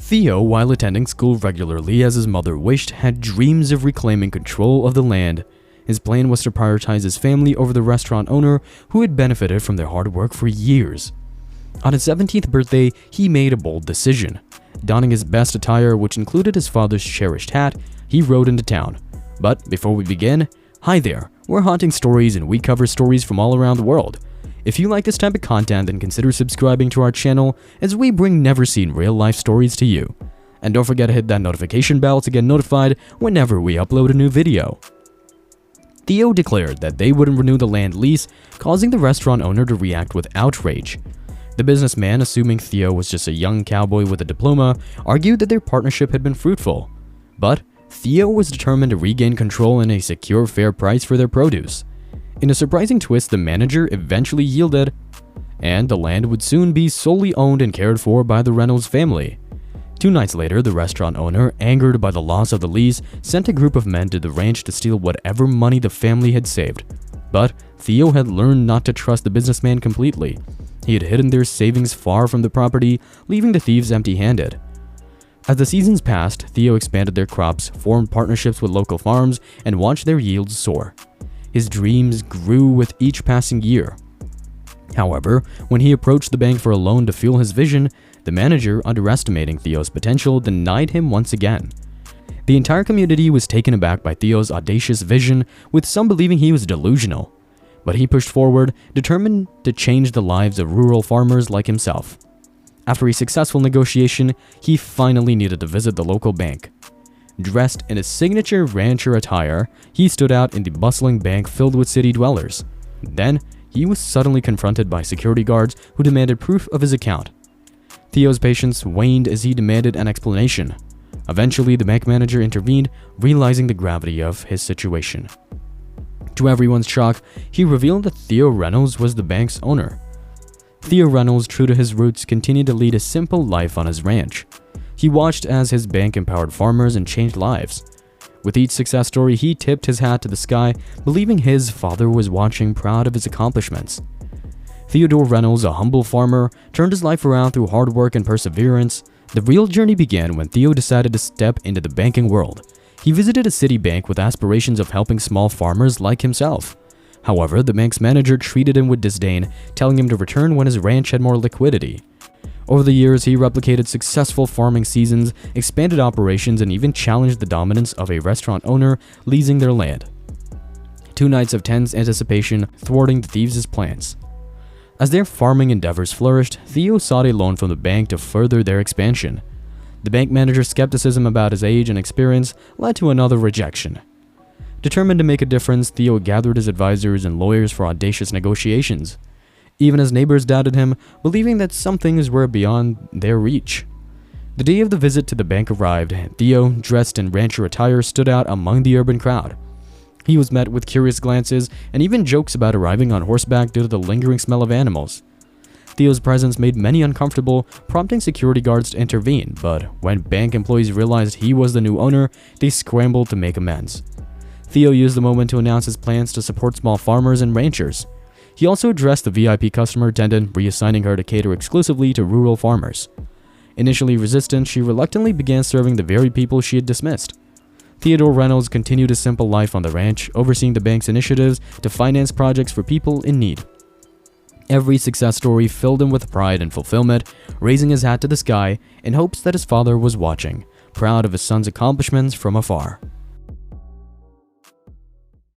Theo, while attending school regularly as his mother wished, had dreams of reclaiming control of the land. His plan was to prioritize his family over the restaurant owner who had benefited from their hard work for years. On his 17th birthday, he made a bold decision. Donning his best attire, which included his father's cherished hat, he rode into town. But before we begin, hi there, we're Haunting Stories and we cover stories from all around the world. If you like this type of content, then consider subscribing to our channel as we bring never-seen real-life stories to you. And don't forget to hit that notification bell to get notified whenever we upload a new video. Theo declared that they wouldn't renew the land lease, causing the restaurant owner to react with outrage. The businessman, assuming Theo was just a young cowboy with a diploma, argued that their partnership had been fruitful. But Theo was determined to regain control and a secure fair price for their produce. In a surprising twist, the manager eventually yielded, and the land would soon be solely owned and cared for by the Reynolds family. 2 nights later, the restaurant owner, angered by the loss of the lease, sent a group of men to the ranch to steal whatever money the family had saved. But Theo had learned not to trust the businessman completely. He had hidden their savings far from the property, leaving the thieves empty-handed. As the seasons passed, Theo expanded their crops, formed partnerships with local farms, and watched their yields soar. His dreams grew with each passing year. However, when he approached the bank for a loan to fuel his vision, the manager, underestimating Theo's potential, denied him once again. The entire community was taken aback by Theo's audacious vision, with some believing he was delusional. But he pushed forward, determined to change the lives of rural farmers like himself. After a successful negotiation, he finally needed to visit the local bank. Dressed in his signature rancher attire, he stood out in the bustling bank filled with city dwellers. Then, he was suddenly confronted by security guards who demanded proof of his account. Theo's patience waned as he demanded an explanation. Eventually, the bank manager intervened, realizing the gravity of his situation. To everyone's shock, he revealed that Theo Reynolds was the bank's owner. Theo Reynolds, true to his roots, continued to lead a simple life on his ranch. He watched as his bank empowered farmers and changed lives. With each success story, he tipped his hat to the sky, believing his father was watching, proud of his accomplishments. Theodore Reynolds, a humble farmer, turned his life around through hard work and perseverance. The real journey began when Theo decided to step into the banking world. He visited a city bank with aspirations of helping small farmers like himself. However, the bank's manager treated him with disdain, telling him to return when his ranch had more liquidity. Over the years, he replicated successful farming seasons, expanded operations, and even challenged the dominance of a restaurant owner leasing their land. 2 nights of tense anticipation thwarting the thieves' plans. As their farming endeavors flourished, Theo sought a loan from the bank to further their expansion. The bank manager's skepticism about his age and experience led to another rejection. Determined to make a difference, Theo gathered his advisors and lawyers for audacious negotiations. Even as neighbors doubted him, believing that some things were beyond their reach. The day of the visit to the bank arrived, and Theo, dressed in rancher attire, stood out among the urban crowd. He was met with curious glances and even jokes about arriving on horseback due to the lingering smell of animals. Theo's presence made many uncomfortable, prompting security guards to intervene, but when bank employees realized he was the new owner, they scrambled to make amends. Theo used the moment to announce his plans to support small farmers and ranchers. He also addressed the VIP customer attendant, reassigning her to cater exclusively to rural farmers. Initially resistant, she reluctantly began serving the very people she had dismissed. Theodore Reynolds continued his simple life on the ranch, overseeing the bank's initiatives to finance projects for people in need. Every success story filled him with pride and fulfillment, raising his hat to the sky in hopes that his father was watching, proud of his son's accomplishments from afar.